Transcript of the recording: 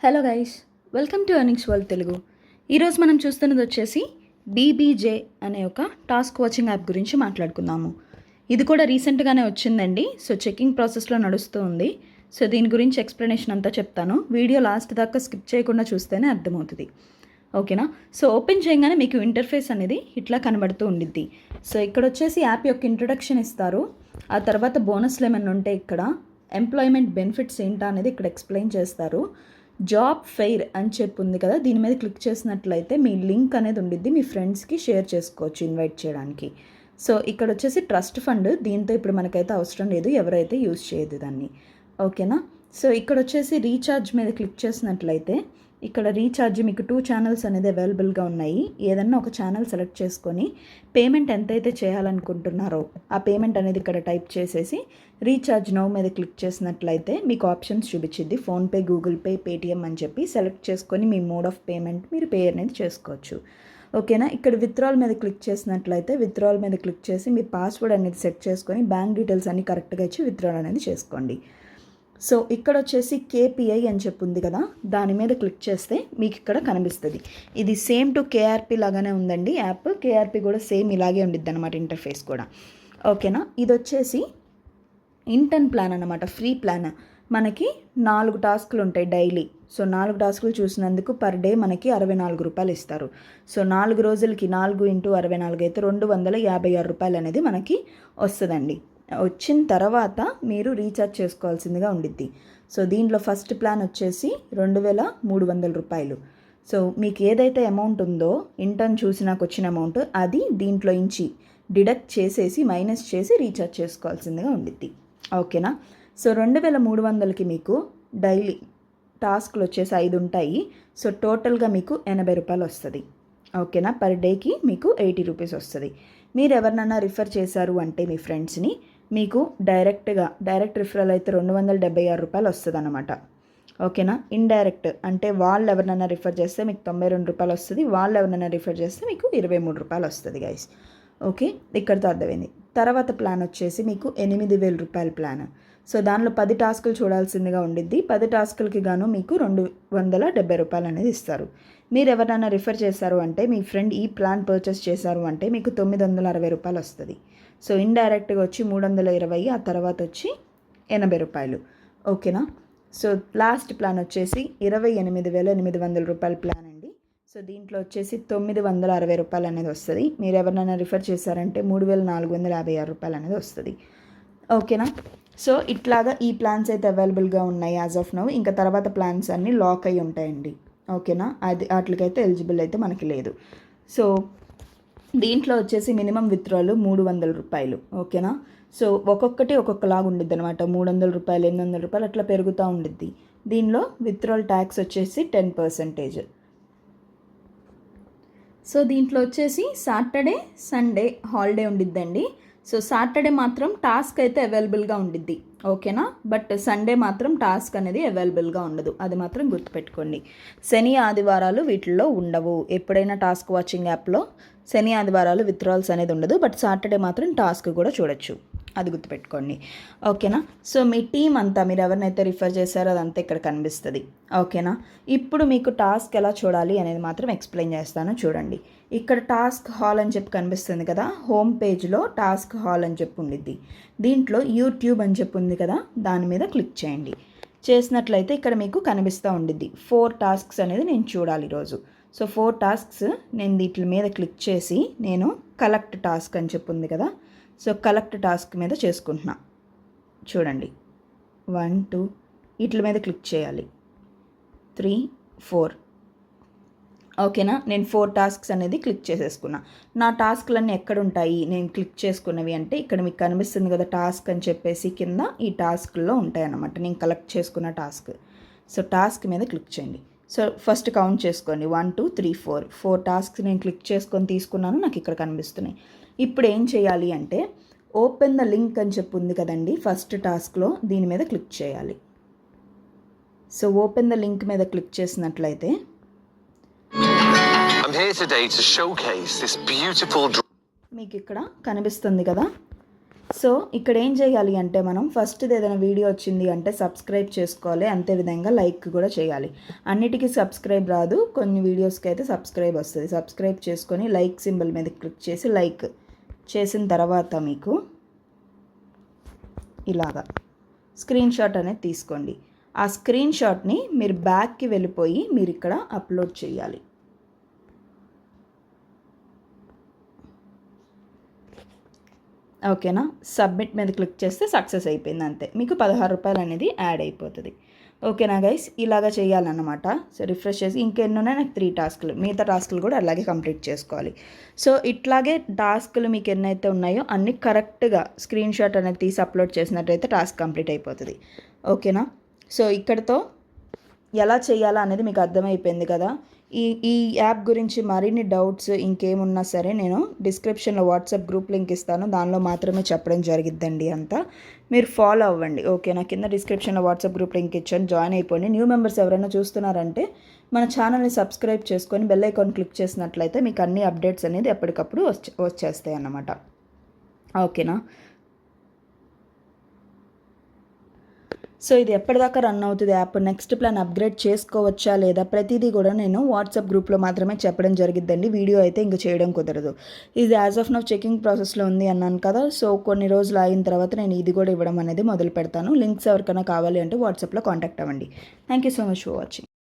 Hello guys, welcome to earnings world Telugu. ఈరోజు మనం చూస్తున్నది వచ్చేసి బీబీజే అనే ఒక టాస్క్ వాచింగ్ యాప్ గురించి మాట్లాడుకుందాము. ఇది కూడా రీసెంట్గానే వచ్చిందండి. సో చెకింగ్ ప్రాసెస్లో నడుస్తూ ఉంది. సో దీని గురించి ఎక్స్ప్లెనేషన్ అంతా చెప్తాను. వీడియో లాస్ట్ దాకా స్కిప్ చేయకుండా చూస్తేనే అర్థమవుతుంది. ఓకేనా? సో ఓపెన్ చేయగానే మీకు ఇంటర్ఫేస్ అనేది ఇట్లా కనబడుతూ ఉండిద్ది. సో ఇక్కడ వచ్చేసి యాప్ యొక్క ఇంట్రొడక్షన్ ఇస్తారు. ఆ తర్వాత బోనస్లు ఏమైనా ఉంటే ఇక్కడ ఎంప్లాయ్మెంట్ బెనిఫిట్స్ ఏంటా అనేది ఇక్కడ ఎక్స్ప్లెయిన్ చేస్తారు. జాబ్ ఫెయిర్ అని చెప్పి ఉంది కదా, దీని మీద క్లిక్ చేసినట్లయితే మీ లింక్ అనేది ఉండిద్ది, మీ ఫ్రెండ్స్కి షేర్ చేసుకోవచ్చు ఇన్వైట్ చేయడానికి. సో ఇక్కడ వచ్చేసి ట్రస్ట్ ఫండ్, దీంతో ఇప్పుడు మనకైతే అవసరం లేదు, ఎవరైతే యూజ్ చేయదు దాన్ని. ఓకేనా? సో ఇక్కడ వచ్చేసి రీఛార్జ్ మీద క్లిక్ చేసినట్లయితే ఇక్కడ రీఛార్జ్ మీకు 2 ఛానల్స్ అనేది అవైలబుల్గా ఉన్నాయి. ఏదన్నా ఒక ఛానల్ సెలెక్ట్ చేసుకొని పేమెంట్ ఎంతైతే చేయాలనుకుంటున్నారో ఆ పేమెంట్ అనేది ఇక్కడ టైప్ చేసేసి రీఛార్జ్ నౌ మీద క్లిక్ చేసినట్లయితే మీకు ఆప్షన్స్ చూపించింది. ఫోన్పే, గూగుల్ పే, పేటిఎం అని చెప్పి సెలెక్ట్ చేసుకొని మీ మోడ్ ఆఫ్ పేమెంట్ మీరు పే అనేది చేసుకోవచ్చు. ఓకేనా? ఇక్కడ విత్డ్రాల్ మీద క్లిక్ చేసినట్లయితే విత్డ్రాల్ మీద క్లిక్ చేసి మీ పాస్వర్డ్ అనేది సెట్ చేసుకొని బ్యాంక్ డీటెయిల్స్ అన్ని కరెక్ట్గా ఇచ్చి విత్డ్రాల్ అనేది చేసుకోండి. సో ఇక్కడ వచ్చేసి కేపీఐ అని చెప్పి ఉంది కదా, దాని మీద క్లిక్ చేస్తే మీకు ఇక్కడ కనిపిస్తుంది. ఇది సేమ్ టు కేఆర్పి లాగానే ఉందండి యాప్. కేఆర్పి కూడా సేమ్ ఇలాగే ఉండిద్ది అనమాట, ఇంటర్ఫేస్ కూడా. ఓకేనా? ఇది వచ్చేసి ఇంటెన్ ప్లాన్ అనమాట, ఫ్రీ ప్లాన్. మనకి 4 టాస్కులు ఉంటాయి డైలీ. సో 4 టాస్కులు చూసినందుకు పర్ డే మనకి 64 రూపాయలు ఇస్తారు. సో 4 రోజులకి 4 × 64 అయితే 256 రూపాయలు అనేది మనకి వస్తుందండి. వచ్చిన తర్వాత మీరు రీఛార్జ్ చేసుకోవాల్సిందిగా ఉండిద్ది. సో దీంట్లో ఫస్ట్ ప్లాన్ వచ్చేసి 2300 రూపాయలు. సో మీకు ఏదైతే అమౌంట్ ఉందో ఇంటర్న్ చూసినాక వచ్చిన అమౌంట్ అది దీంట్లో ఇంచి డిడక్ట్ చేసేసి మైనస్ చేసి రీఛార్జ్ చేసుకోవాల్సిందిగా ఉండిద్ది. ఓకేనా? సో 2300కి మీకు డైలీ టాస్క్లు వచ్చేసి 5 ఉంటాయి. సో టోటల్గా మీకు 80 రూపాయలు వస్తుంది. ఓకేనా? పర్ డేకి మీకు 80 రూపీస్ వస్తుంది. మీరు ఎవరినైనా రిఫర్ చేశారు అంటే మీ ఫ్రెండ్స్ని, మీకు డైరెక్ట్ రిఫరల్ అయితే 276 రూపాయలు వస్తుంది అన్నమాట. ఓకేనా? ఇండైరెక్ట్ అంటే వాళ్ళు ఎవరినైనా రిఫర్ చేస్తే మీకు 92 రూపాయలు వస్తుంది. వాళ్ళు ఎవరినైనా రిఫర్ చేస్తే మీకు 23 రూపాయలు వస్తుంది గైస్. ఓకే, ఇక్కడితో అర్థమైంది. తర్వాత ప్లాన్ వచ్చేసి మీకు 8000 రూపాయల ప్లాన్. సో దానిలో 10 టాస్కులు చూడాల్సిందిగా ఉండిద్ది. 10 టాస్కులకి గాను మీకు 270 రూపాయలు అనేది ఇస్తారు. మీరు ఎవరైనా రిఫర్ చేశారు అంటే మీ ఫ్రెండ్ ఈ ప్లాన్ పర్చేస్ చేశారు అంటే మీకు 960 రూపాయలు వస్తుంది. సో ఇండైరెక్ట్గా వచ్చి 320, ఆ తర్వాత వచ్చి 80 రూపాయలు. ఓకేనా? సో లాస్ట్ ప్లాన్ వచ్చేసి 28,800 రూపాయల ప్లాన్ అండి. సో దీంట్లో వచ్చేసి 960 రూపాయలు అనేది వస్తుంది. మీరు ఎవరినైనా రిఫర్ చేశారంటే 3456 రూపాయలు అనేది వస్తుంది. ఓకేనా? సో ఇట్లాగా ఈ ప్లాన్స్ అయితే అవైలబుల్గా ఉన్నాయి యాజ్ ఆఫ్ నౌ. ఇంకా తర్వాత ప్లాన్స్ అన్నీ లాక్ అయి ఉంటాయండి. ఓకేనా? అది వాటికైతే ఎలిజిబుల్ అయితే మనకి లేదు. సో దీంట్లో వచ్చేసి మినిమం విత్డ్రాల్ 300 రూపాయలు. ఓకేనా? సో ఒక్కొక్కటి ఒక్కొక్కలాగా ఉండిద్ది అనమాట. 300 రూపాయలు, 800 రూపాయలు అట్లా పెరుగుతూ ఉండిద్ది. దీనిలో విత్డ్రాల్ ట్యాక్స్ వచ్చేసి 10%. సో దీంట్లో వచ్చేసి సాటర్డే, సండే హాలిడే ఉండిద్దండి. సో సాటర్డే మాత్రం టాస్క్ అయితే అవైలబుల్గా ఉండిద్ది. ఓకేనా? బట్ సండే మాత్రం టాస్క్ అనేది అవైలబుల్గా ఉండదు, అది మాత్రం గుర్తుపెట్టుకోండి. శని, ఆదివారాలు వీటిల్లో ఉండవు. ఎప్పుడైనా టాస్క్ వాచింగ్ యాప్లో శని, ఆదివారాలు విత్డ్రాల్స్ అనేది ఉండదు. బట్ సాటర్డే మాత్రం టాస్క్ కూడా చూడొచ్చు, అది గుర్తుపెట్టుకోండి. ఓకేనా? సో మీ టీం అంతా, మీరు ఎవరినైతే రిఫర్ చేశారో అదంతా ఇక్కడ కనిపిస్తుంది. ఓకేనా? ఇప్పుడు మీకు టాస్క్ ఎలా చూడాలి అనేది మాత్రం ఎక్స్ప్లెయిన్ చేస్తాను, చూడండి. ఇక్కడ టాస్క్ హాల్ అని చెప్పి కనిపిస్తుంది కదా, హోమ్ పేజ్లో టాస్క్ హాల్ అని చెప్పి ఉండిద్ది. దీంట్లో యూట్యూబ్ అని చెప్పి ఉంది కదా, దాని మీద క్లిక్ చేయండి. చేసినట్లయితే ఇక్కడ మీకు కనిపిస్తూ ఉండిద్ది 4 టాస్క్స్ అనేది నేను చూడాలి ఈరోజు. సో 4 టాస్క్స్ నేను వీటి మీద క్లిక్ చేసి నేను కలెక్ట్ టాస్క్ అని చెప్పి ఉంది కదా, సో కలెక్ట్ టాస్క్ మీద చేసుకుంటున్నా. చూడండి, 1 2 వీటి మీద క్లిక్ చేయాలి, 3 4. ఓకేనా? నేను 4 టాస్క్స్ అనేది క్లిక్ చేసేసుకున్నా. నా టాస్క్లన్నీ ఎక్కడ ఉంటాయి నేను క్లిక్ చేసుకున్నవి అంటే ఇక్కడ మీకు కనిపిస్తుంది కదా టాస్క్ అని చెప్పేసి, కింద ఈ టాస్క్లో ఉంటాయి అన్నమాట నేను కలెక్ట్ చేసుకున్న టాస్క్. సో టాస్క్ మీద క్లిక్ చేయండి. సో ఫస్ట్ కౌంట్ చేసుకోండి, 1 2 3 4 టాస్క్స్ నేను క్లిక్ చేసుకొని తీసుకున్నాను, నాకు ఇక్కడ కనిపిస్తున్నాయి. ఇప్పుడు ఏం చేయాలి అంటే ఓపెన్ ద లింక్ అని చెప్పి ఉంది కదండి ఫస్ట్ టాస్క్లో, దీని మీద క్లిక్ చేయాలి. సో ఓపెన్ ద లింక్ మీద క్లిక్ చేసినట్లయితే మీకు ఇక్కడ కనిపిస్తుంది కదా, సో ఇక్కడ ఏం చేయాలి అంటే మనం ఫస్ట్ ఏదైనా వీడియో వచ్చింది అంటే సబ్స్క్రైబ్ చేసుకోవాలి, అంతేవిధంగా లైక్ కూడా చేయాలి. అన్నిటికీ సబ్స్క్రైబ్ రాదు, కొన్ని వీడియోస్కి అయితే సబ్స్క్రైబ్ వస్తుంది. సబ్స్క్రైబ్ చేసుకొని లైక్ సింబల్ మీద క్లిక్ చేసి లైక్ చేసిన తర్వాత మీకు ఇలాగా స్క్రీన్ షాట్ అనేది తీసుకోండి. ఆ స్క్రీన్ షాట్ని మీరు బ్యాక్కి వెళ్ళిపోయి మీరు ఇక్కడ అప్లోడ్ చేయాలి. ఓకేనా, సబ్మిట్ మీద క్లిక్ చేస్తే సక్సెస్ అయిపోయింది, అంతే. మీకు 16 రూపాయలు అనేది యాడ్ అయిపోతుంది. ఓకేనా గైస్, ఇలాగా చేయాలన్నమాట. సో రిఫ్రెష్ చేసి ఇంకెన్ని ఉన్నాయి, నాకు 3 టాస్కులు, మిగతా టాస్కులు కూడా అలాగే కంప్లీట్ చేసుకోవాలి. సో ఇట్లాగే టాస్కులు మీకు ఎన్నైతే ఉన్నాయో అన్నీ కరెక్ట్గా స్క్రీన్ షాట్ అనేది తీసి అప్లోడ్ చేసినట్టయితే టాస్క్ కంప్లీట్ అయిపోతుంది. ఓకేనా, సో ఇక్కడితో ఎలా చేయాలా అనేది మీకు అర్థమైపోయింది కదా. ఈ యాప్ గురించి మరిన్ని డౌట్స్ ఇంకేమున్నా సరే నేను డిస్క్రిప్షన్లో వాట్సాప్ గ్రూప్ లింక్ ఇస్తాను, దానిలో మాత్రమే చెప్పడం జరిగిద్దండి అంతా. మీరు ఫాలో అవ్వండి. ఓకేనా, కింద డిస్క్రిప్షన్లో వాట్సాప్ గ్రూప్ లింక్ ఇచ్చాను, జాయిన్ అయిపోండి. న్యూ మెంబర్స్ ఎవరైనా చూస్తున్నారంటే మన ఛానల్ని సబ్స్క్రైబ్ చేసుకొని బెల్ ఐకాన్ క్లిక్ చేసినట్లయితే మీకు అన్ని అప్డేట్స్ అనేది ఎప్పటికప్పుడు వచ్చేస్తాయి అన్నమాట. ఓకేనా, సో ఇది ఎప్పటిదాకా రన్ అవుతుంది యాప్, నెక్స్ట్ ప్లాన్ అప్గ్రేడ్ చేసుకోవచ్చా లేదా, ప్రతిదీ కూడా నేను వాట్సాప్ గ్రూప్లో మాత్రమే చెప్పడం జరిగిద్దండి. వీడియో అయితే ఇంక చేయడం కుదరదు. ఇది యాజ్ ఆఫ్ నౌ చెకింగ్ ప్రాసెస్లో ఉంది అన్నాను కదా. సో కొన్ని రోజులు అయిన తర్వాత నేను ఇది కూడా ఇవ్వడం అనేది మొదలు పెడతాను. లింక్స్ ఎవరికైనా కావాలి అంటే వాట్సాప్లో కాంటాక్ట్ అవ్వండి. Thank you so much for watching.